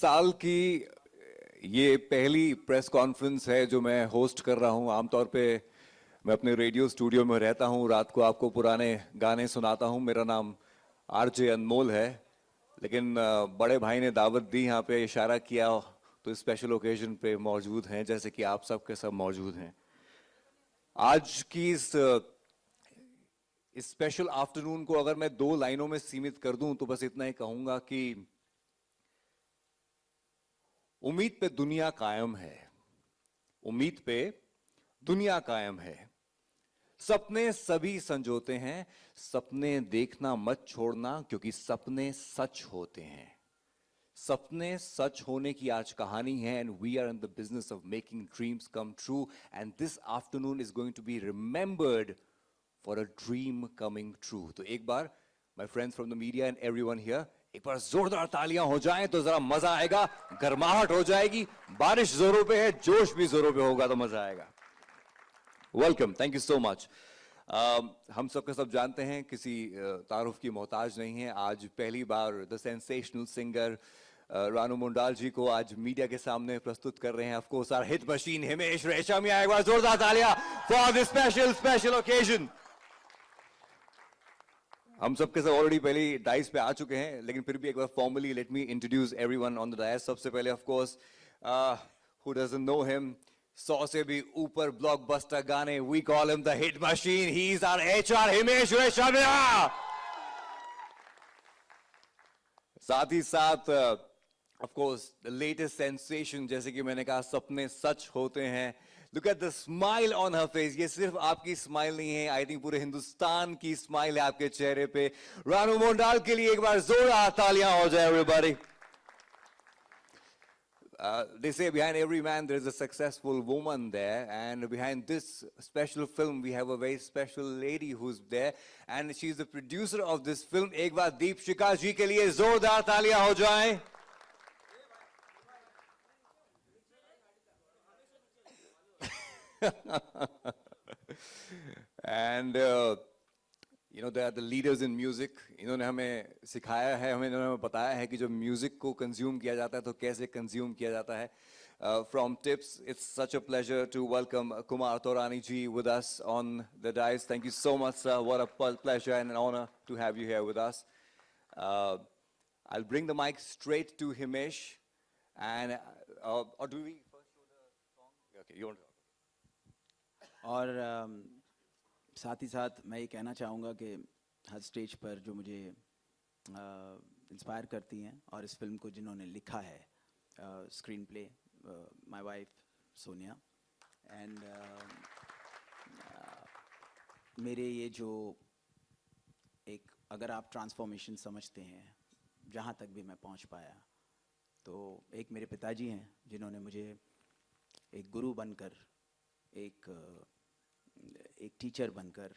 साल की ये पहली प्रेस कॉन्फ्रेंस है जो मैं होस्ट कर रहा हूँ। आमतौर पे मैं अपने रेडियो स्टूडियो में रहता हूँ, रात को आपको पुराने गाने सुनाता हूँ। मेरा नाम आरजे अनमोल है, लेकिन बड़े भाई ने दावत दी, यहाँ पे इशारा किया तो इस स्पेशल ओकेजन पे मौजूद हैं, जैसे कि आप सब के सब मौजूद हैं। आज की इस स्पेशल आफ्टरनून को अगर मैं 2 लाइनों में सीमित कर दूं तो बस इतना ही कहूंगा कि उम्मीद पे दुनिया कायम है, उम्मीद पे दुनिया कायम है। सपने सभी संजोते हैं, सपने देखना मत छोड़ना, क्योंकि सपने सच होते हैं। सपने सच होने की आज कहानी है, and we are in the business of making dreams come true, and this afternoon is going to be remembered for a dream coming true. तो एक बार my friends from the media and everyone here, एक बार जोरदार तालियां हो जाएं तो जरा मजा आएगा, गर्माहट हो जाएगी। बारिश जोरों पे है, जोश भी जोरों पे होगा तो मजा आएगा। Welcome, thank you so much. हम सब के सब जानते हैं, किसी तारुफ की मोहताज नहीं है। आज पहली बार the sensational singer Ranu Mondal ji को आज मीडिया के सामने प्रस्तुत कर रहे हैं। Of course our hit machine Himesh Reshammiya, एक बार जोरदार तालियां फॉर दिस स्पेशल ओकेजन। हम सब के सब ऑलरेडी पहले डाइस पे आ चुके हैं, लेकिन फिर भी एक बार formally let me introduce everyone on the dais. सबसे पहले of course who doesn't know him, 100 से भी ऊपर ब्लॉकबस्टर गाने, we call him the hit machine, he is our HR Himesh Reshammiya. साथ ही साथ of course the latest sensation, जैसे कि मैंने कहा सपने सच होते हैं। Look at the smile on her face, ये सिर्फ आपकी स्माइल नहीं है, आई थिंक पूरे हिंदुस्तान की स्माइल है आपके चेहरे पे। रानू मुंडाल के लिए एक बार जोरदार तालियां हो जाए everybody. They say behind every man there is a successful woman there, and behind this special film we have a very special lady who's there, and she's the producer of this film. एक बार दीपशिखा जी के लिए जोरदार तालियां हो जाएं। And you know, they are the leaders in music. इन्होंने हमें सिखाया है, हमें इन्होंने बताया है कि जब म्यूजिक को कंज्यूम किया जाता है तो कैसे कंज्यूम किया जाता है। From tips, it's such a pleasure to welcome Kumar Taurani ji with us on the dais. Thank you so much, sir. What a pleasure and an honor to have you here with us. I'll bring the mic straight to Himesh, and or do we first show the song? Okay, you want to. और साथ ही साथ मैं ये कहना चाहूँगा कि हर stage पर जो मुझे इंस्पायर करती हैं, और इस फिल्म को जिन्होंने लिखा है, screen play, my wife Sonia, and मेरे ये जो एक, अगर आप ट्रांसफॉर्मेशन समझते हैं जहाँ तक भी मैं पहुँच पाया, तो एक मेरे पिताजी हैं जिन्होंने मुझे एक गुरु बनकर, एक टीचर बनकर,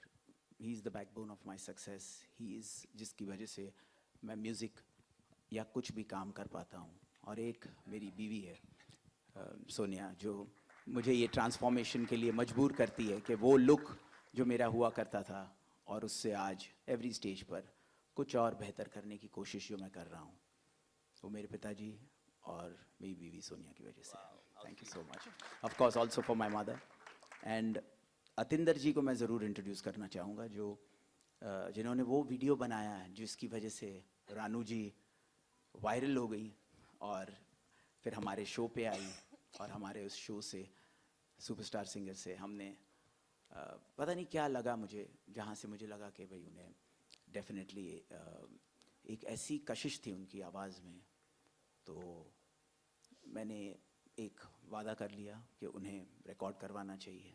he is the backbone of my success, he is जिसकी वजह से मैं म्यूज़िक या कुछ भी काम कर पाता हूँ। और एक मेरी बीवी है सोनिया, जो मुझे ये ट्रांसफॉर्मेशन के लिए मजबूर करती है कि वो लुक जो मेरा हुआ करता था, और उससे आज एवरी स्टेज पर कुछ और बेहतर करने की कोशिश जो मैं कर रहा हूँ, वो मेरे पिताजी और मेरी बीवी सोनिया की वजह से। Thank you so much. Of course also for my mother. And Atinder ji को मैं ज़रूर इंट्रोड्यूस करना चाहूँगा, जो जिन्होंने वो वीडियो बनाया है जिसकी वजह से रानू जी वायरल हो गई, और फिर हमारे शो पे आई, और हमारे उस शो से, सुपरस्टार सिंगर से, हमने पता नहीं क्या लगा मुझे, जहाँ से मुझे लगा कि भाई उन्हें डेफिनेटली एक ऐसी कशिश थी उनकी आवाज़ में, तो मैंने एक वादा कर लिया कि उन्हें रिकॉर्ड करवाना चाहिए।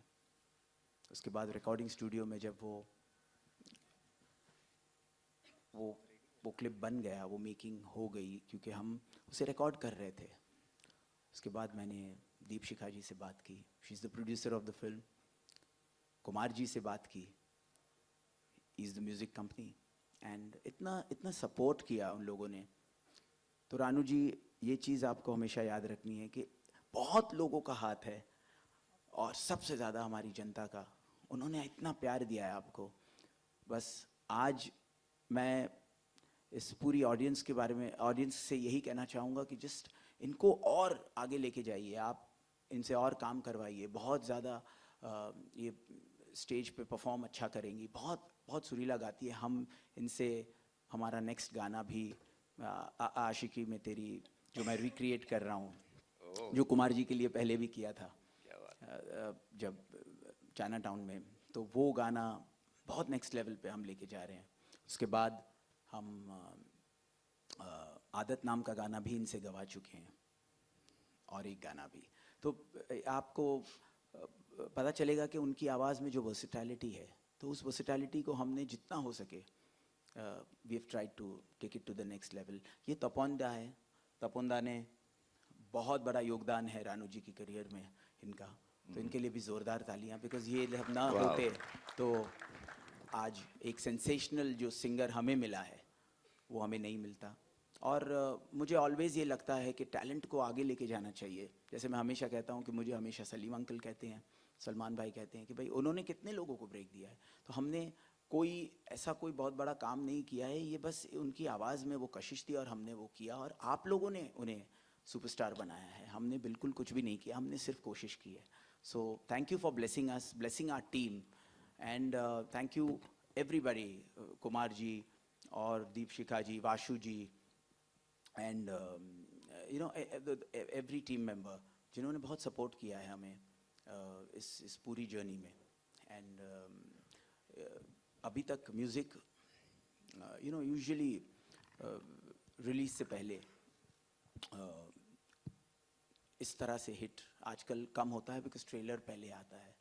उसके बाद रिकॉर्डिंग स्टूडियो में जब वो क्लिप बन गया, वो मेकिंग हो गई, क्योंकि हम उसे रिकॉर्ड कर रहे थे। उसके बाद मैंने दीपशिखा जी से बात की, she is the producer of the film. Kumar ji से बात की, is the music company, and इतना सपोर्ट किया उन लोगों ने। तो रानू जी, ये चीज़ आपको हमेशा याद रखनी है कि बहुत लोगों का हाथ है, और सबसे ज़्यादा हमारी जनता का। उन्होंने इतना प्यार दिया है आपको। बस आज मैं इस पूरी ऑडियंस के बारे में, ऑडियंस से यही कहना चाहूँगा कि जस्ट इनको और आगे लेके जाइए, आप इनसे और काम करवाइए, बहुत ज़्यादा ये स्टेज पे परफॉर्म अच्छा करेंगी, बहुत बहुत सुरीला गाती है। हम इनसे हमारा नेक्स्ट गाना भी आशिकी में तेरी, जो मैं रिक्रिएट कर रहा हूँ, जो कुमार जी के लिए पहले भी किया था जब चाइना टाउन में, तो वो गाना बहुत नेक्स्ट लेवल पे हम लेके जा रहे हैं। उसके बाद हम आदत नाम का गाना भी इनसे गवा चुके हैं, और एक गाना भी। तो आपको पता चलेगा कि उनकी आवाज़ में जो वर्सेटैलिटी है, तो उस वर्सेटैलिटी को हमने जितना हो सके we have tried to take it to the next level. ये तपोंदा है, तपोंदा ने बहुत बड़ा योगदान है रानू जी की करियर में इनका, तो इनके लिए भी ज़ोरदार तालियां, बिकॉज ये जब ना होते तो आज एक सेंसेशनल जो सिंगर हमें मिला है वो हमें नहीं मिलता। और मुझे ऑलवेज़ ये लगता है कि टैलेंट को आगे लेके जाना चाहिए। जैसे मैं हमेशा कहता हूँ कि मुझे हमेशा सलीम अंकल कहते हैं, सलमान भाई कहते हैं कि भाई उन्होंने कितने लोगों को ब्रेक दिया है, तो हमने कोई ऐसा कोई बहुत बड़ा काम नहीं किया है, ये बस उनकी आवाज़ में वो कशिश थी और हमने वो किया, और आप लोगों ने उन्हें सुपरस्टार बनाया है। हमने बिल्कुल कुछ भी नहीं किया, हमने सिर्फ कोशिश की है। So thank you for blessing us, blessing our team, and thank you everybody, Kumar ji और Deepshikha ji, Vashu ji, and you know every team member जिन्होंने बहुत सपोर्ट किया है हमें इस पूरी जर्नी में। एंड अभी तक music you know usually release से पहले इस तरह से हिट आजकल कम होता है, बिकॉज ट्रेलर पहले आता है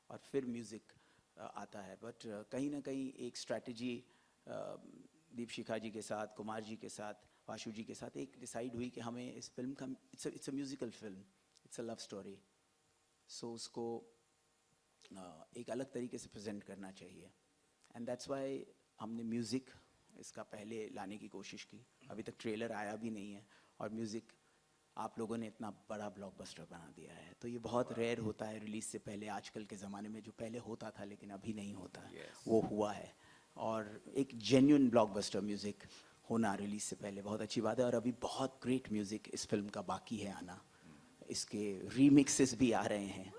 और फिर म्यूज़िक आता है। बट कहीं ना कहीं एक स्ट्रैटेजी दीपशिखा जी के साथ, कुमार जी के साथ, वाशु जी के साथ एक डिसाइड हुई कि हमें इस फिल्म का, it's a musical film, it's a love story, so उसको एक अलग तरीके से प्रेजेंट करना चाहिए। एंड दैट्स वाई हमने म्यूज़िक इसका पहले लाने की कोशिश की। अभी तक ट्रेलर आया भी नहीं है और म्यूज़िक आप लोगों ने इतना बड़ा ब्लॉकबस्टर बना दिया है, तो ये बहुत रेयर होता है रिलीज से पहले। आजकल के ज़माने में जो पहले होता था लेकिन अभी नहीं होता है, वो हुआ है। और एक जेन्युइन ब्लॉकबस्टर म्यूज़िक होना रिलीज से पहले बहुत अच्छी बात है। और अभी बहुत ग्रेट म्यूज़िक इस फिल्म का बाकी है आना, इसके रीमिक्सेस भी आ रहे हैं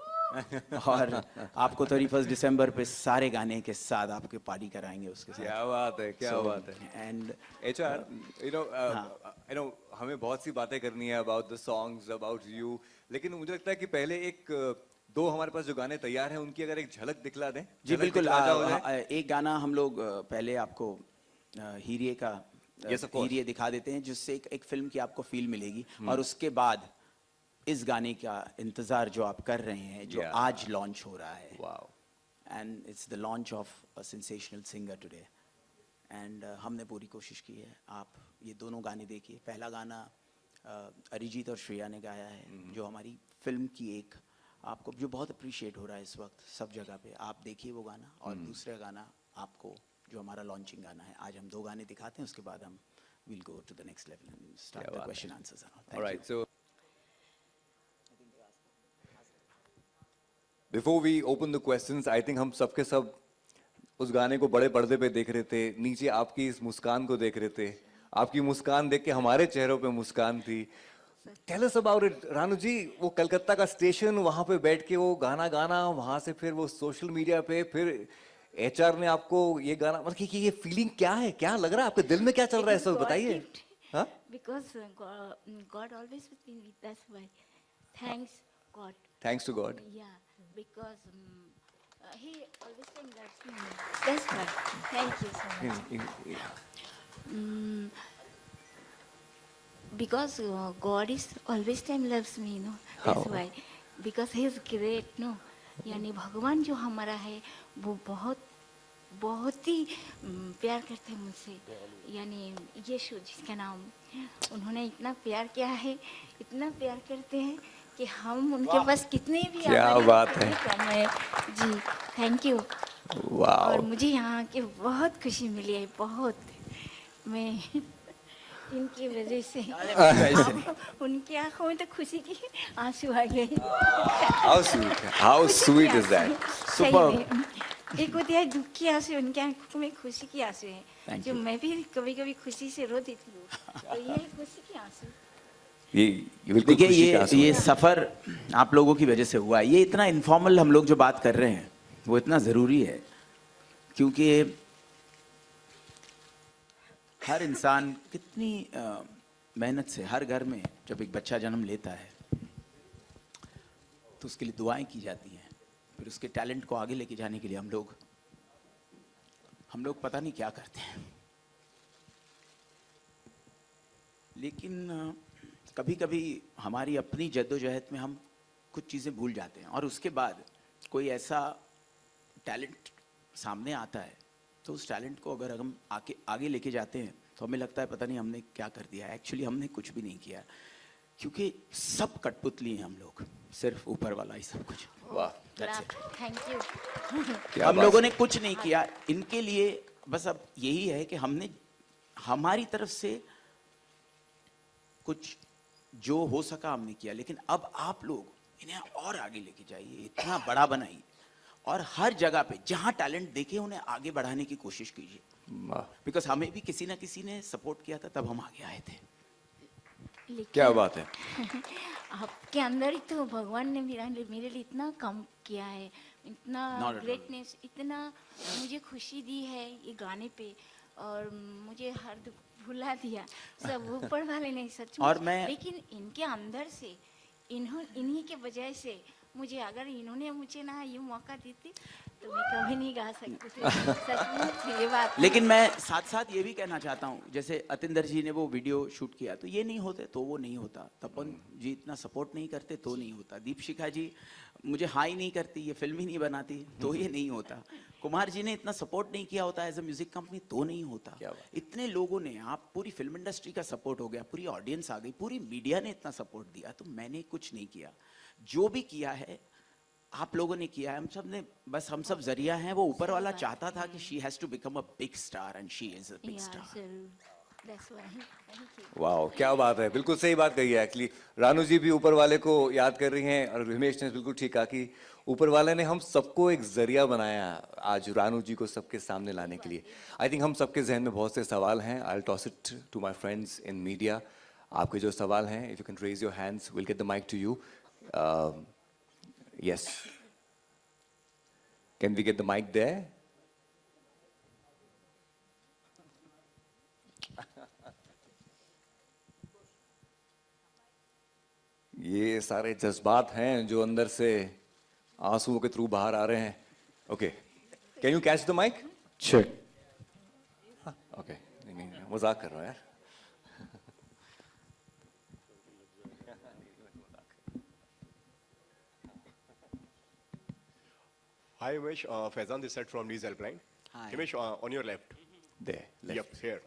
और आपको 31 दिसंबर पे सारे गाने के साथ आपके पार्टी कराएंगे उसके साथ। क्या बात है, क्या बात है। एंड HR, you know, हमें बहुत सी बातें करनी है about the songs, about you, लेकिन मुझे लगता है कि पहले दो हमारे पास जो गाने तैयार हैं उनकी अगर एक झलक दिखला दें। जी झलक बिल्कुल। दिखला जाओ एक गाना हम लोग पहले आपको हीरे का Yes, of course. हीरे दिखा देते हैं, जिससे एक फिल्म की आपको फील मिलेगी। और उसके बाद इस गाने का इंतज़ार जो आप कर रहे हैं, जो आज लॉन्च हो रहा है, wow, and it's the launch of a sensational singer today. And हमने पूरी कोशिश की है, आप ये दोनों गाने देखिए। पहला गाना अरिजीत और श्रेया ने गाया है, जो हमारी फिल्म की एक आपको जो बहुत अप्रिशिएट हो रहा है इस वक्त सब जगह पे, आप देखिए वो गाना। और दूसरा गाना आपको जो हमारा लॉन्चिंग गाना है, आज हम दो गाने दिखाते हैं, उसके बाद हम will go to the next level and start the question answers. Alright, so before we open the questions, I think हम सबके सब उस गाने को बड़े पर्दे पे देख रहे थे, नीचे आपकी इस मुस्कान को देख रहे थे, आपकी मुस्कान देख के हमारे चेहरों पे मुस्कान थी। Tell us about it Ranu ji, वो कलकत्ता का स्टेशन, वहां पे बैठ के वो गाना गाना, वहां से फिर वो सोशल मीडिया पे, फिर HR ने आपको ये गाना, मतलब कि ये फीलिंग क्या है, क्या लग रहा है आपके दिल में, क्या चल रहा है, सब बताइए। हाँ, Because God always with me. That's why. Thanks God. Thanks to God. Yeah, because He always loves me. That's why. Thank you so much. Because God is always time loves me, no. That's why. Because He is great, no. यानी भगवान जो हमारा है वो बहुत बहुत ही प्यार करते हैं मुझसे। यानी यीशु जिसका नाम, उन्होंने इतना प्यार किया है, इतना प्यार करते हैं कि हम उनके पास कितने भी क्या बात है। कम है जी। Thank you. और मुझे यहाँ आके बहुत खुशी मिली है, बहुत। मैं इनकी वजह से उनकी आंखों में तो खुशी की आंसू आ गए। How sweet is that? Superb. एक होती है दुख की आंसू, उनकी आंखों में खुशी की आंसू है, जो मैं भी कभी कभी खुशी से रो देती हूँ, तो ये खुशी की आंसू। ये बिल्कुल देखिए खुशी का आंसू ये है। सफ़र आप लोगों की वजह से हुआ है। ये इतना इनफॉर्मल हम लोग जो बात कर रहे हैं वो इतना ज़रूरी है, क्योंकि हर इंसान कितनी मेहनत से हर घर में जब एक बच्चा जन्म लेता है तो उसके लिए दुआएं की जाती हैं, फिर उसके टैलेंट को आगे लेके जाने के लिए हम लोग पता नहीं क्या करते हैं। लेकिन कभी कभी हमारी अपनी जद्दोजहद में हम कुछ चीज़ें भूल जाते हैं, और उसके बाद कोई ऐसा टैलेंट सामने आता है तो उस टैलेंट को अगर हम आगे लेके जाते हैं तो हमें लगता है पता नहीं हमने क्या कर दिया है। एक्चुअली हमने कुछ भी नहीं किया, क्योंकि सब कठपुतली हैं हम लोग, सिर्फ ऊपर वाला ही सब कुछ। वाह, That's it. Thank you. क्या हम बात लोगों है। ने कुछ नहीं किया इनके लिए, बस अब यही है कि हमने हमारी तरफ से कुछ जो हो सका हमने किया, लेकिन अब आप लोग इन्हें और आगे लेके जाइए, इतना बड़ा बनाइए, और हर जगह पे जहां टैलेंट देखे उन्हें आगे बढ़ाने की कोशिश कीजिए। वाह, बिकॉज हमें भी किसी ना किसी ने सपोर्ट किया था, तब हम आगे आए थे। क्या लेकिन बात है। आपके अंदर ही तो भगवान ने मेरे लिए इतना काम किया है, इतना Not at all. ग्रेटनेस, इतना मुझे खुशी दी है ये गाने पे, और मुझे हर दुख भुला दिया। सब ऊपर वाले नहीं, सच और में। मैं- लेकिन इनके अंदर से इन्हीं के वजह से मुझे, अगर इन्होंने मुझे ना ये मौका दी थी तो मैं कभी नहीं गा सकती थी। सचमुच ये बात है। लेकिन मैं साथ साथ ये भी कहना चाहता हूँ, जैसे अतिंदर जी ने वो वीडियो शूट किया, तो ये नहीं होते तो वो नहीं होता, तपन जी इतना सपोर्ट नहीं करते तो नहीं होता, दीपशिखा जी मुझे हाई नहीं करती, ये फिल्म ही नहीं बनाती तो ये नहीं होता, कुमार जी ने इतना सपोर्ट नहीं किया होता एज अ म्यूजिक कंपनी तो नहीं होता। क्या बात। इतने लोगों ने, आप पूरी फिल्म इंडस्ट्री का सपोर्ट हो गया, पूरी ऑडियंस आ गई, पूरी मीडिया ने इतना सपोर्ट दिया, तो मैंने कुछ नहीं किया। जो भी किया है आप लोगों ने किया है, हम सब ने, बस हम सब जरिया हैं। वो ऊपर वाला चाहता था कि she has to become a big star and she is a big Yeah, star. जरूर। That's why. Thank you. वाह, क्या बात है। बिल्कुल सही बात कही है। एक्चुअली रानू जी भी ऊपर वाले को याद कर रही हैं, और हिमेश ने बिल्कुल ठीक कहा कि ऊपर वाले ने हम सबको एक जरिया बनाया आज रानू जी को सबके सामने लाने के लिए। आई थिंक हम सबके जहन में बहुत से सवाल हैं। I will toss it to my friends in media. आपके जो सवाल हैं, if you can raise your hands, will get the mic to you. Yes, can we get the mic there? ये सारे जज्बात हैं जो अंदर से आंसुओं के थ्रू बाहर आ रहे हैं। Okay, can you catch the mic? Sure. Okay, नहीं मजाक कर रहा हूं यार। Hi, Himesh. Faizan this side from News Helpline. Hi. Himesh, on your left. There, left. Yep, here.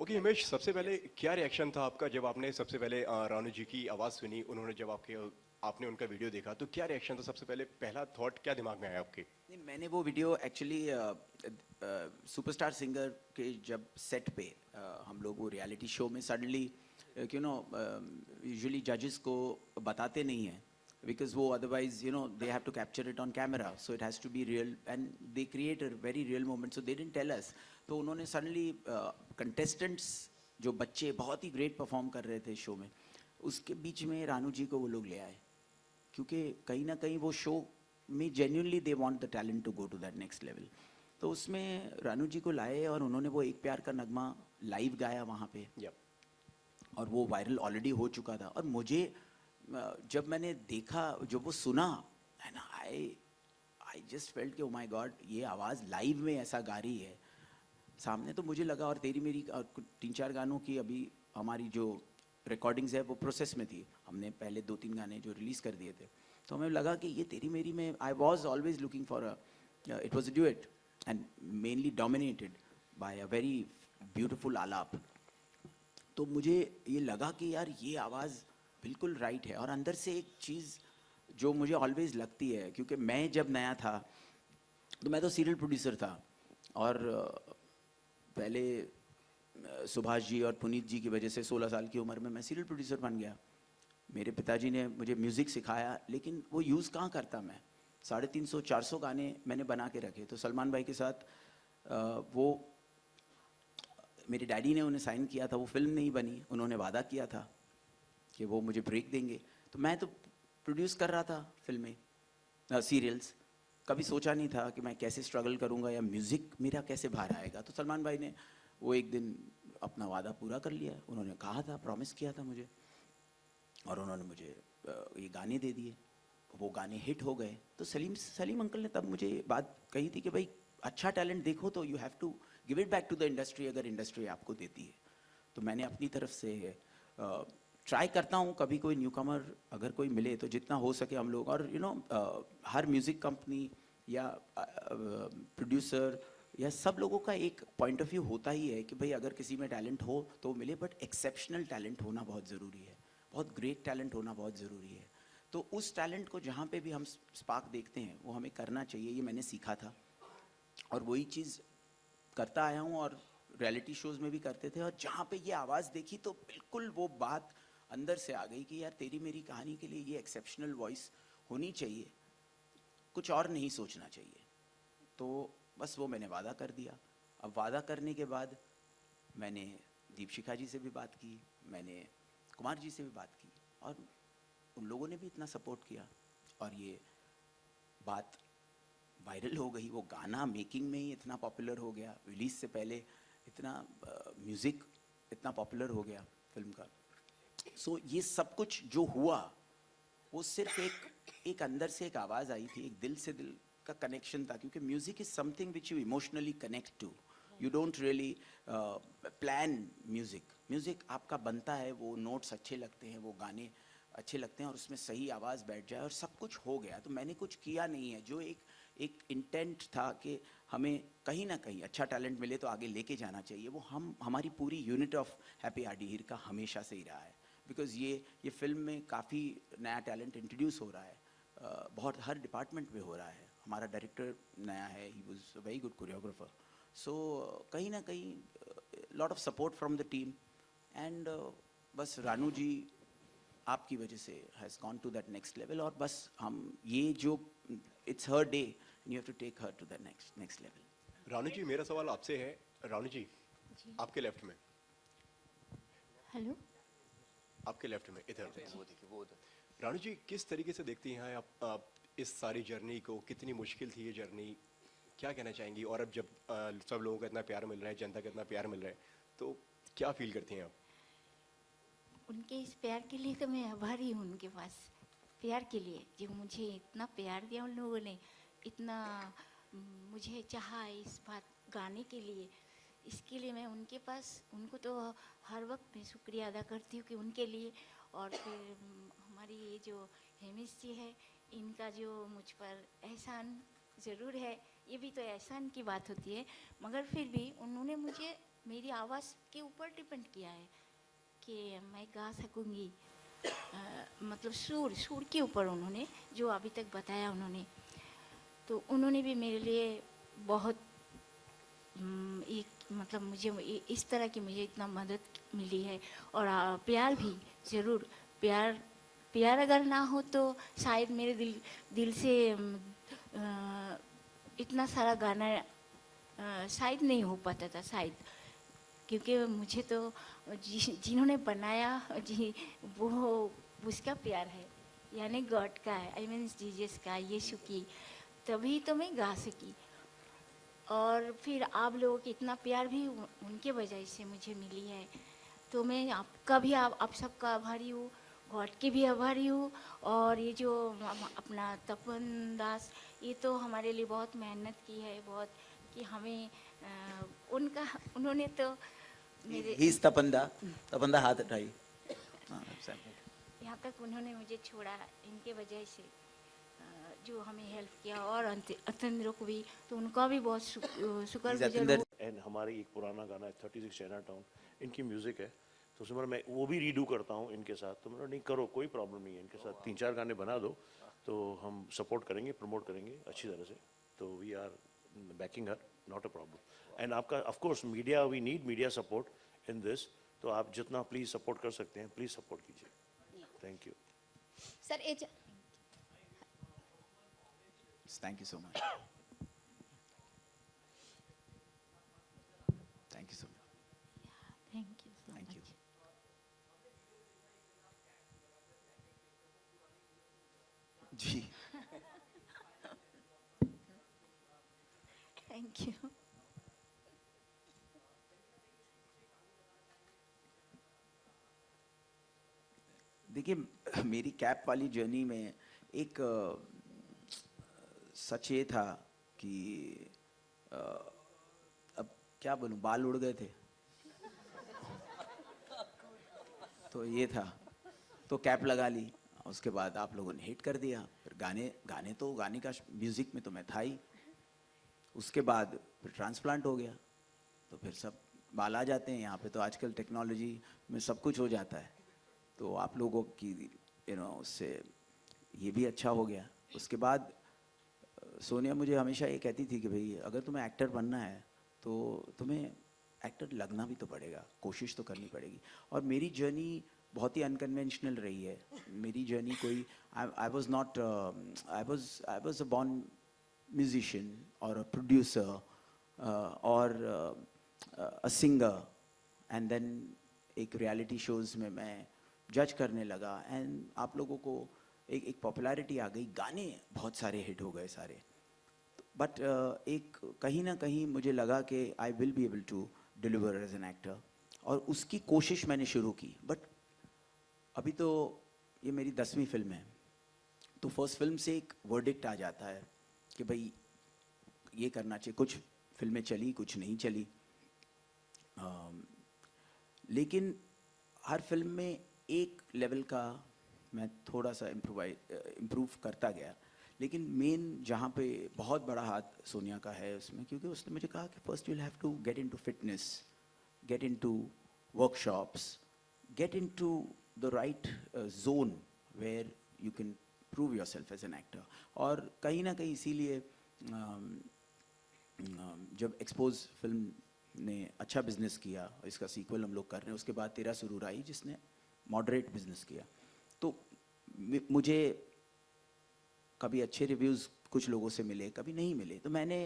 Okay Himesh, सबसे पहले क्या रिएक्शन था आपका जब आपने सबसे पहले रानू जी की आवाज़ सुनी, उन्होंने जब आपने उनका वीडियो देखा, तो क्या रिएक्शन था? सबसे पहले पहला थॉट क्या दिमाग में आया आपके? नहीं, मैंने वो वीडियो एक्चुअली सुपरस्टार सिंगर के जब सेट पे हम लोग वो रियलिटी शो में सडनली यू नो यूजुअली जजेस को बताते नहीं हैं, because वो otherwise you know they have to capture it on camera, so it has to be real and they create a very real moment, so they didn't tell us. तो उन्होंने suddenly contestants जो बच्चे बहुत ही great perform कर रहे थे show में, उसके बीच में रानू जी को वो लोग ले आए, क्योंकि कहीं ना कहीं वो शो में genuinely they want the talent to go to that next level. तो उसमें रानू जी को लाए और उन्होंने वो एक प्यार का नगमा लाइव गाया वहाँ पे, और वो वायरल ऑलरेडी हो चुका था। और मुझे जब मैंने देखा, जब वो सुना है ना, आई जस्ट फेल्ट कि ओ माय गॉड, ये आवाज़ लाइव में ऐसा गा रही है सामने, तो मुझे लगा। और तेरी मेरी 3-4 गानों की अभी हमारी जो रिकॉर्डिंग्स है वो प्रोसेस में थी, हमने पहले 2-3 गाने जो रिलीज़ कर दिए थे, तो हमें लगा कि ये तेरी मेरी में I was always looking for it was a duet and mainly dominated by a very beautiful आलाप। तो मुझे ये लगा कि यार ये आवाज़ बिल्कुल राइट है। और अंदर से एक चीज़ जो मुझे ऑलवेज लगती है, क्योंकि मैं जब नया था तो मैं तो सीरियल प्रोड्यूसर था, और पहले सुभाष जी और पुनीत जी की वजह से 16 साल की उम्र में मैं सीरियल प्रोड्यूसर बन गया। मेरे पिताजी ने मुझे म्यूज़िक सिखाया, लेकिन वो यूज़ कहाँ करता मैं। 350-400 गाने मैंने बना के रखे। तो सलमान भाई के साथ वो मेरे डैडी ने उन्हें साइन किया था, वो फिल्म नहीं बनी, उन्होंने वादा किया था कि वो मुझे ब्रेक देंगे। तो मैं तो प्रोड्यूस कर रहा था फिल्में, सीरियल्स। कभी सोचा नहीं था कि मैं कैसे स्ट्रगल करूंगा या म्यूज़िक मेरा कैसे बाहर आएगा। तो सलमान भाई ने वो एक दिन अपना वादा पूरा कर लिया। उन्होंने कहा था, प्रॉमिस किया था मुझे, और उन्होंने मुझे ये गाने दे दिए। वो गाने हिट हो गए। तो सलीम अंकल ने तब मुझे ये बात कही थी कि भाई अच्छा टैलेंट देखो तो you have to give it back to the industry, अगर इंडस्ट्री आपको देती है। तो मैंने अपनी तरफ से ट्राई करता हूँ, कभी कोई न्यू कमर अगर कोई मिले तो जितना हो सके हम लोग, और हर म्यूज़िक कंपनी या प्रोड्यूसर या सब लोगों का एक पॉइंट ऑफ व्यू होता ही है कि भाई अगर किसी में टैलेंट हो तो मिले, बट एक्सेप्शनल टैलेंट होना बहुत ज़रूरी है, बहुत ग्रेट टैलेंट होना बहुत ज़रूरी है। तो उस टैलेंट को जहाँ पे भी हम स्पार्क देखते हैं वो हमें करना चाहिए, ये मैंने सीखा था और वही चीज़ करता आया हूँ। और रियलिटी शोज़ में भी करते थे, और जहाँ पे ये आवाज़ देखी तो बिल्कुल वो बात अंदर से आ गई कि यार तेरी मेरी कहानी के लिए ये एक्सेप्शनल वॉइस होनी चाहिए, कुछ और नहीं सोचना चाहिए। तो बस वो मैंने वादा कर दिया। अब वादा करने के बाद मैंने दीपशिखा जी से भी बात की, मैंने कुमार जी से भी बात की, और उन लोगों ने भी इतना सपोर्ट किया और ये बात वायरल हो गई। वो गाना मेकिंग में ही इतना पॉपुलर हो गया, रिलीज से पहले इतना म्यूज़िक इतना पॉपुलर हो गया फिल्म का। सो ये सब कुछ जो हुआ वो सिर्फ एक अंदर से एक आवाज़ आई थी, एक दिल से दिल का कनेक्शन था, क्योंकि music is something which you emotionally connect to. You don't really plan music आपका बनता है, वो नोट्स अच्छे लगते हैं, वो गाने अच्छे लगते हैं और उसमें सही आवाज़ बैठ जाए और सब कुछ हो गया। तो मैंने कुछ किया नहीं है, जो एक इंटेंट था कि हमें कहीं ना कहीं अच्छा टैलेंट मिले तो आगे लेके जाना चाहिए, वो हमारी पूरी यूनिट ऑफ हैप्पी आरडी का हमेशा से ही रहा है। बिकॉज ये फिल्म में काफ़ी नया टैलेंट इंट्रोड्यूस हो रहा है, बहुत हर डिपार्टमेंट में हो रहा है। हमारा डायरेक्टर नया है, he was a very good choreographer. So कहीं ना कहीं lot of support from the team, and बस रानू जी आपकी वजह से has gone to that next level. और बस हम ये जो it's her day, you have to take her to the next level. Ranu ji, मेरा सवाल आपसे है। रानू जी, आपके लेफ्ट में, हेलो। आपके लेफ्ट में इधर वो देखिए, वो उधर। रानू जी, किस तरीके से देखती हैं आप इस सारी जर्नी को? कितनी मुश्किल थी ये जर्नी, क्या कहना चाहेंगी? और अब जब सब लोगों का इतना प्यार मिल रहा है, जनता का इतना प्यार मिल रहा है, तो क्या फील करती हैं आप? उनके इस प्यार के लिए तो मैं आभारी हूँ, उनके पास प्यार के लिए, जो मुझे इतना प्यार दिया उन लोगों ने, इतना मुझे चाहा इस बात गाने के लिए, इसके लिए मैं उनके पास, उनको तो हर वक्त मैं शुक्रिया अदा करती हूँ कि उनके लिए। और फिर हमारी ये जो हेमिश जी है, इनका जो मुझ पर एहसान ज़रूर है, ये भी तो एहसान की बात होती है, मगर फिर भी उन्होंने मुझे मेरी आवाज़ के ऊपर डिपेंड किया है कि मैं गा सकूँगी। मतलब सुर के ऊपर उन्होंने जो अभी तक बताया उन्होंने, तो उन्होंने भी मेरे लिए बहुत एक मतलब मुझे इस तरह की मुझे इतना मदद मिली है। और प्यार भी ज़रूर, प्यार अगर ना हो तो शायद मेरे दिल से इतना सारा गाना शायद नहीं हो पाता था, शायद, क्योंकि मुझे तो जिन्होंने बनाया जी वो उसका प्यार है, यानी गॉड का है, आई मीन जीसस का, यीशु की, तभी तो मैं गा सकी। और फिर आप लोगों की इतना प्यार भी उनके वजह से मुझे मिली है। तो मैं आपका भी आप सबका आभारी हूँ, गॉड की भी आभारी हूँ। और ये जो अपना तपन दास, ये तो हमारे लिए बहुत मेहनत की है, बहुत, कि हमें उन्होंने तो मेरे तपंदा हाथ उठाई। यहाँ तक उन्होंने मुझे छोड़ा, इनके वजह से जो हमें हेल्प किया, और अतंद्र को भी, तो उनका भी बहुत शुक्रगुजार हूँ। एंड हमारी एक पुराना गाना है 36 चाइना टाउन, इनकी म्यूज़िक है, तो उसमें मैं वो भी रीडू करता हूँ इनके साथ। तो मैंने नहीं करो, कोई प्रॉब्लम नहीं है, इनके साथ 3-4 गाने बना दो तो हम सपोर्ट करेंगे, प्रमोट करेंगे अच्छी तरह से। तो we are backing her, not a problem. And आपका of course media, we need media support in this, तो आप जितना प्लीज़ सपोर्ट कर सकते हैं प्लीज़ सपोर्ट कीजिए। Thank you sir. Thank you so much, thank you so much. Thank you so Thank you. Much. Thank you. देखिए मेरी कैप वाली जर्नी में एक सच ये था कि अ, अब क्या बोलूं, बाल उड़ गए थे। तो ये था, तो कैप लगा ली। उसके बाद आप लोगों ने हिट कर दिया। फिर गाने का म्यूजिक में तो मैं था ही। उसके बाद फिर ट्रांसप्लांट हो गया, तो फिर सब बाल आ जाते हैं। यहाँ पे तो आजकल टेक्नोलॉजी में सब कुछ हो जाता है। तो आप लोगों की उससे ये भी अच्छा हो गया। उसके बाद सोनिया मुझे हमेशा ये कहती थी कि भाई अगर तुम्हें एक्टर बनना है तो तुम्हें एक्टर लगना भी तो पड़ेगा, कोशिश तो करनी पड़ेगी। और मेरी जर्नी बहुत ही अनकन्वेंशनल रही है। मेरी जर्नी कोई I was not I was a born musician और अ प्रोड्यूसर और अ सिंगर, एंड देन एक रियलिटी शोज़ में मैं जज करने लगा। एंड आप लोगों को एक पॉपुलैरिटी आ गई, गाने बहुत सारे हिट हो गए सारे। बट एक कहीं ना कहीं मुझे लगा कि I will be able to deliver as an actor, और उसकी कोशिश मैंने शुरू की। बट अभी तो ये मेरी 10वीं फिल्म है, तो फर्स्ट फिल्म से एक वर्डिक्ट आ जाता है कि भाई ये करना चाहिए। कुछ फिल्में चली, कुछ नहीं चली, लेकिन हर फिल्म में एक लेवल का मैं थोड़ा सा इम्प्रूव करता गया। लेकिन मेन जहाँ पे बहुत बड़ा हाथ सोनिया का है उसमें, क्योंकि उसने मुझे कहा कि first you will have to get into fitness, get into workshops, get into the right zone where you can prove yourself as an actor. और कहीं ना कहीं इसीलिए जब एक्सपोज फिल्म ने अच्छा बिजनेस किया, इसका सीक्वल हम लोग कर रहे हैं, उसके बाद तेरा सुरूर आई जिसने मॉडरेट बिजनेस किया, तो मुझे कभी अच्छे रिव्यूज़ कुछ लोगों से मिले, कभी नहीं मिले। तो मैंने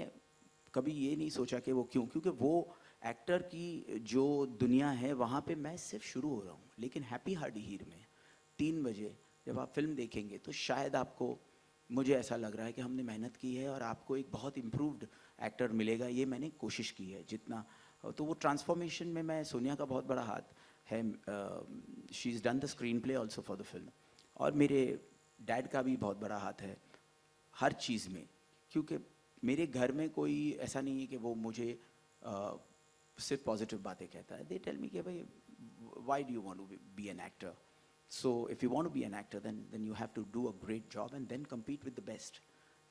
कभी ये नहीं सोचा कि वो क्यों, क्योंकि वो एक्टर की जो दुनिया है वहाँ पे मैं सिर्फ शुरू हो रहा हूँ। लेकिन हैप्पी हार्डी हीर में 3 बजे जब आप फिल्म देखेंगे तो शायद आपको, मुझे ऐसा लग रहा है कि हमने मेहनत की है और आपको एक बहुत इम्प्रूव्ड एक्टर मिलेगा। ये मैंने कोशिश की है जितना। तो वो ट्रांसफॉर्मेशन में मैं सोनिया का बहुत बड़ा हाथ है। She is done the screen play also for the film, और मेरे डैड का भी बहुत बड़ा हाथ है हर चीज़ में। क्योंकि मेरे घर में कोई ऐसा नहीं है कि वो मुझे सिर्फ पॉजिटिव बातें कहता है। दे टेल मी कि भाई why do you want to be an actor, so if you want to be an actor then you have to do a great job and then compete with the best,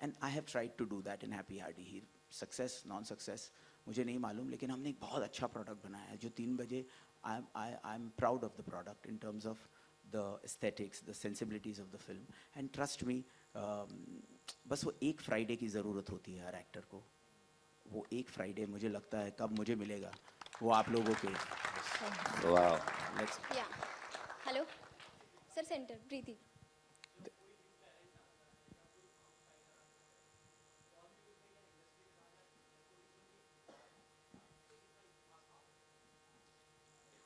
and I have tried to do that in Happy Hardy Heer. Success non success मुझे नहीं मालूम, लेकिन हमने एक बहुत अच्छा product बनाया है जो 3 बजे I am proud of the product in terms of the aesthetics, the sensibilities of the film. And trust me, बस वो एक फ्राइडे की ज़रूरत होती है हर एक्टर को। वो एक फ्राइडे मुझे लगता है कब मुझे मिलेगा, वो आप लोगों के। वाह, या हेलो सर, सेंटर प्रीति।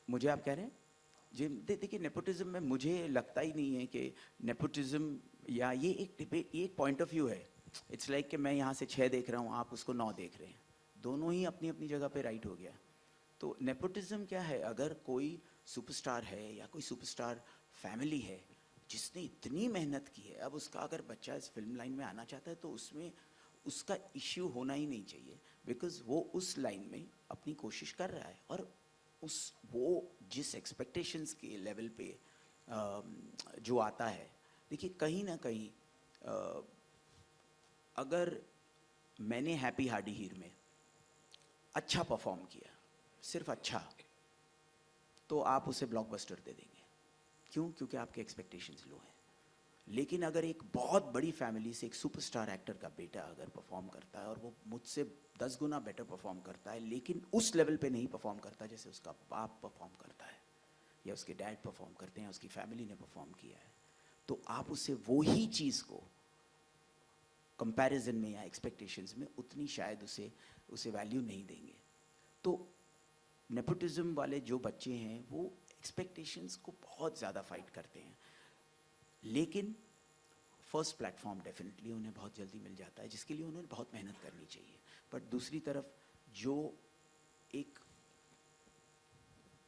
मुझे आप कह रहे हैं जी, देखिए नेपोटिज्म में मुझे लगता ही नहीं है कि नेपोटिज्म, या ये एक पॉइंट ऑफ व्यू है। इट्स लाइक कि मैं यहाँ से 6 देख रहा हूँ, आप उसको 9 देख रहे हैं, दोनों ही अपनी अपनी जगह पे राइट हो गया। तो नेपोटिज्म क्या है? अगर कोई सुपरस्टार है या कोई सुपरस्टार फैमिली है जिसने इतनी मेहनत की है, अब उसका अगर बच्चा इस फिल्म लाइन में आना चाहता है तो उसमें उसका इश्यू होना ही नहीं चाहिए, बिकॉज वो उस लाइन में अपनी कोशिश कर रहा है। और वो जिस एक्सपेक्टेशंस के लेवल पे जो आता है, देखिए कहीं ना कहीं अगर मैंने हैप्पी हार्डी हीर में अच्छा परफॉर्म किया, सिर्फ अच्छा, तो आप उसे ब्लॉकबस्टर दे देंगे। क्यों? क्योंकि आपके एक्सपेक्टेशंस लो हैं। लेकिन अगर एक बहुत बड़ी फैमिली से एक सुपरस्टार एक्टर का बेटा अगर परफॉर्म करता है और वो मुझसे 10 गुना बेटर परफॉर्म करता है, लेकिन उस लेवल पे नहीं परफॉर्म करता जैसे उसका बाप परफॉर्म करता है या उसके डैड परफॉर्म करते हैं, उसकी फैमिली ने परफॉर्म किया है, तो आप उसे वो ही चीज़ को कंपैरिजन में या एक्सपेक्टेशंस में उतनी शायद उसे वैल्यू नहीं देंगे। तो नेपोटिज्म वाले जो बच्चे हैं वो एक्सपेक्टेशंस को बहुत ज़्यादा फाइट करते हैं, लेकिन फर्स्ट प्लेटफॉर्म डेफिनेटली उन्हें बहुत जल्दी मिल जाता है, जिसके लिए उन्हें बहुत मेहनत करनी चाहिए। बट दूसरी तरफ जो एक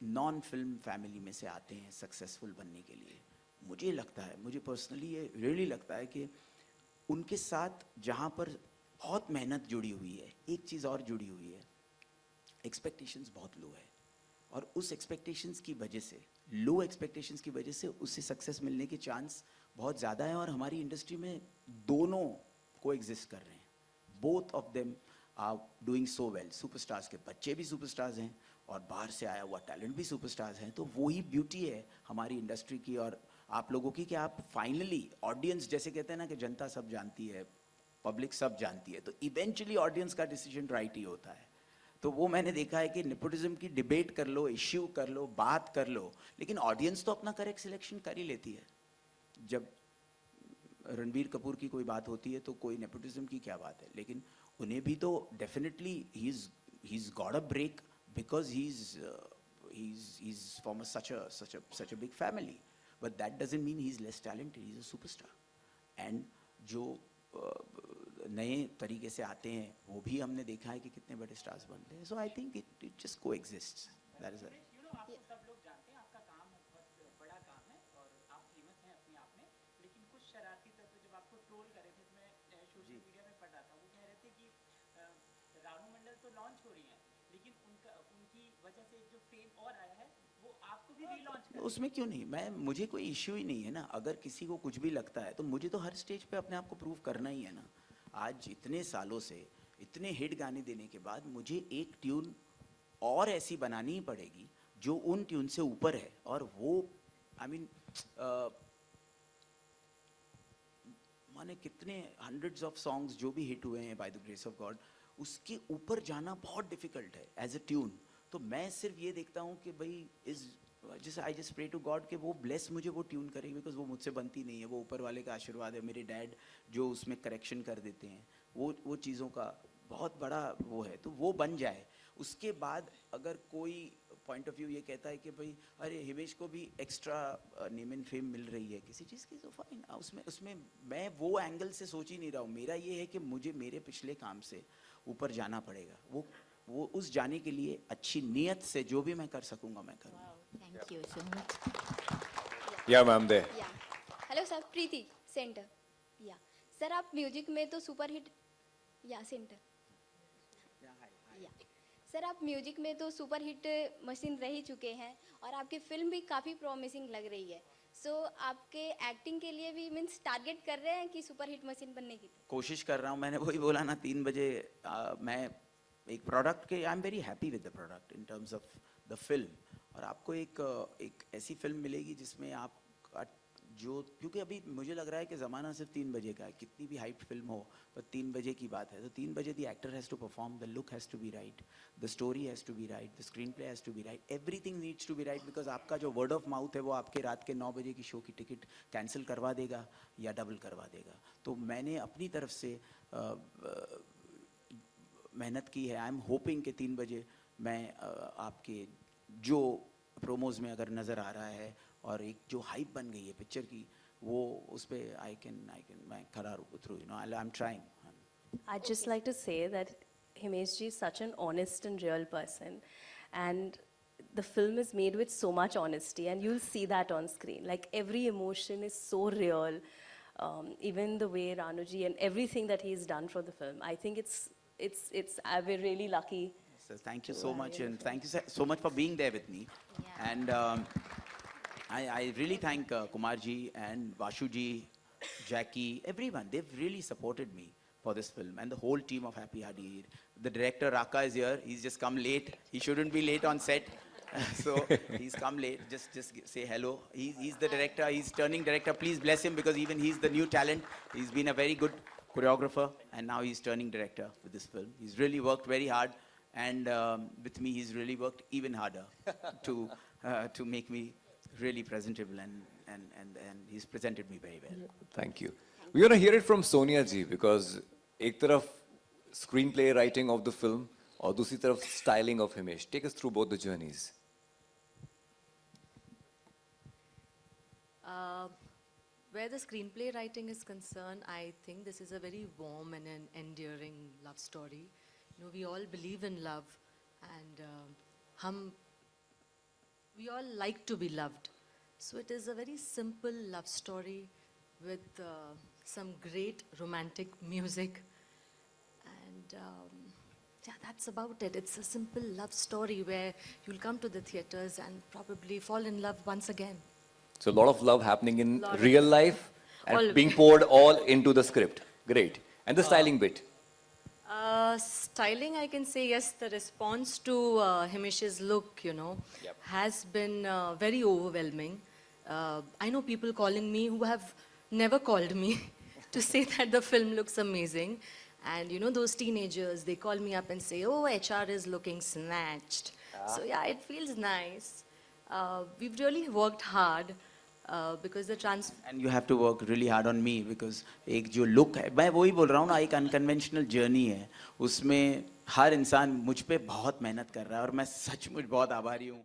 नॉन फिल्म फैमिली में से आते हैं सक्सेसफुल बनने के लिए, मुझे लगता है, मुझे पर्सनली ये रियली लगता है कि उनके साथ जहाँ पर बहुत मेहनत जुड़ी हुई है, एक चीज़ और जुड़ी हुई है, एक्सपेक्टेशंस बहुत लो है, और उस एक्सपेक्टेशंस की वजह से, लो एक्सपेक्टेशंस की वजह से उससे सक्सेस मिलने के चांस बहुत ज़्यादा है। और हमारी इंडस्ट्री में दोनों को एग्जिस्ट कर रहे हैं, both of them are doing so well. Superstars के बच्चे भी सुपरस्टार्स हैं और बाहर से आया हुआ टैलेंट भी सुपरस्टार्स हैं। तो वही ब्यूटी है हमारी इंडस्ट्री की और आप लोगों की, कि आप फाइनली ऑडियंस, जैसे कहते हैं ना कि जनता सब जानती है, पब्लिक सब जानती है, तो इवेंचुअली ऑडियंस का डिसीजन राइट ही होता है। तो वो मैंने देखा है कि नेपोटिज्म की डिबेट कर लो, इश्यू कर लो, बात कर लो, लेकिन ऑडियंस तो अपना करेक्ट सिलेक्शन कर ही लेती है। जब रणबीर कपूर की कोई बात होती है तो कोई नेपोटिज्म की क्या बात है, लेकिन उन्हें भी तो definitely he is got a break because he is from such a big family, but that doesn't mean he is less talented. He is a superstar. And जो नए तरीके से आते हैं वो भी हमने देखा है कि कितने बड़े स्टार्स बनते हैं। So I think it just coexists, that is आपको सब लोग जानते हैं, आपका काम बहुत बड़ा काम है और आप फेमस हैं अपने आप में, लेकिन कुछ शरारती तत्व जब आपको ट्रोल कर रहे थे, तो मैं सोशल मीडिया में पढ़ रहा था, वो कह रहे थे कि रानू मंडल तो लॉन्च हो रही है, लेकिन उनकी वजह से जो फेम और आया है वो आपको भी रीलॉन्च कर। उसमें क्यों नहीं, मुझे कोई इश्यू ही नहीं है ना। अगर किसी को कुछ भी लगता है तो मुझे तो हर स्टेज पे अपने आप को प्रूव करना ही है ना। आज इतने सालों से इतने हिट गाने देने के बाद मुझे एक ट्यून और ऐसी बनानी ही पड़ेगी जो उन ट्यून से ऊपर है, और वो आई मीन माने कितने हंड्रेड्स ऑफ सॉन्ग्स जो भी हिट हुए हैं by the grace of God, उसके ऊपर जाना बहुत डिफिकल्ट है एज अ ट्यून। तो मैं सिर्फ ये देखता हूँ कि भाई जैसे I just pray to God कि वो ब्लेस मुझे वो ट्यून करेगी, बिकॉज वो मुझसे बनती नहीं है, वो ऊपर वाले का आशीर्वाद है। मेरे डैड जो उसमें करेक्शन कर देते हैं, वो चीज़ों का बहुत बड़ा वो है, तो वो बन जाए। उसके बाद अगर कोई पॉइंट ऑफ व्यू ये कहता है कि भाई अरे हिमेश को भी एक्स्ट्रा नेम एंड फेम मिल रही है किसी चीज़ की, तो फाइन, उसमें मैं वो एंगल से सोच ही नहीं रहा हूँ। मेरा ये है कि मुझे मेरे पिछले काम से ऊपर जाना पड़ेगा, वो उस जाने के लिए अच्छी नीयत से जो भी मैं कर सकूंगा मैं करूँगा। Thank you so much. Yeah, ma'am, there. या हेलो सर, प्रीति सेंटर। या सर, आप म्यूजिक में तो सुपर हिट, या सेंटर, या सर आप म्यूजिक में तो सुपर हिट मशीन रह ही चुके हैं और आपकी फिल्म भी काफ़ी प्रॉमिसिंग लग रही है। सो आपके एक्टिंग के लिए भी मीन्स टारगेट कर रहे हैं कि सुपर हिट मशीन बनने की? कोशिश कर रहा हूँ, मैंने वही बोला ना 3 बजे। मैं एक प्रोडक्ट के, I am very happy with the product in terms of the film. और आपको एक ऐसी फिल्म मिलेगी जिसमें आप जो, क्योंकि अभी मुझे लग रहा है कि ज़माना सिर्फ 3 बजे का है, कितनी भी हाइप फिल्म हो पर 3 बजे की बात है, तो 3 बजे the actor has to perform, the look has to be right, the story has to be right, the screenplay has to be right, everything needs to be right, because आपका जो वर्ड ऑफ माउथ है वो आपके रात के 9 बजे की show की टिकट कैंसिल करवा देगा या डबल करवा देगा। तो मैंने अपनी तरफ से मेहनत की है। आई एम होपिंग कि 3 बजे मैं आपके जो प्रोमोज में अगर नज़र आ रहा है और एक जो हाइप बन गई है पिक्चर की, वो उस पर आई कैन मैं खड़ा उतरूँ, you know, I am trying. I'd just like to say that Himesh ji is such an honest and real person, and the film is made with so much honesty, and you'll see that on screen. Like every emotion is so real, even the way Ranu ji and everything that he's done for the film. I think we're really lucky. So thank you so much, and thank you so much for being there with me. Yeah. And I really thank Kumar ji and Vashu ji, Jackie, everyone. They've really supported me for this film, and the whole team of Happy Hadir. The director Raka is here. He's just come late. He shouldn't be late on set. So he's come late. Just say hello. He's the director. He's turning director. Please bless him, because even he's the new talent. He's been a very good choreographer, and now he's turning director with this film. He's really worked very hard, and with me he's really worked even harder to make me really presentable, and he's presented me very well. Thank you. We're going to hear it from Sonia ji, because एक तरफ screenplay writing of the film और दूसरी तरफ styling of Himesh. Take us through both the journeys. Where the screenplay writing is concerned, I think this is a very warm and an endearing love story. we all believe in love, and we all like to be loved. So it is a very simple love story with some great romantic music, and yeah, that's about it. It's a simple love story where you'll come to the theaters and probably fall in love once again. So a lot of love happening in Lot of real love. life and All- being poured all into the script. Great. And the styling bit. Styling, I can say yes, the response to Himesh's look, Yep. has been very overwhelming. I know people calling me who have never called me to say that the film looks amazing. And those teenagers, they call me up and say, oh, HR is looking snatched. So yeah, it feels nice. We've really worked hard because the and you have to work really hard on me because एक जो look है, मैं वही बोल रहा हूँ ना, एक अनकन्वेंशनल जर्नी है, उसमें हर इंसान मुझ पे बहुत मेहनत कर रहा है और मैं सचमुच बहुत आभारी हूँ.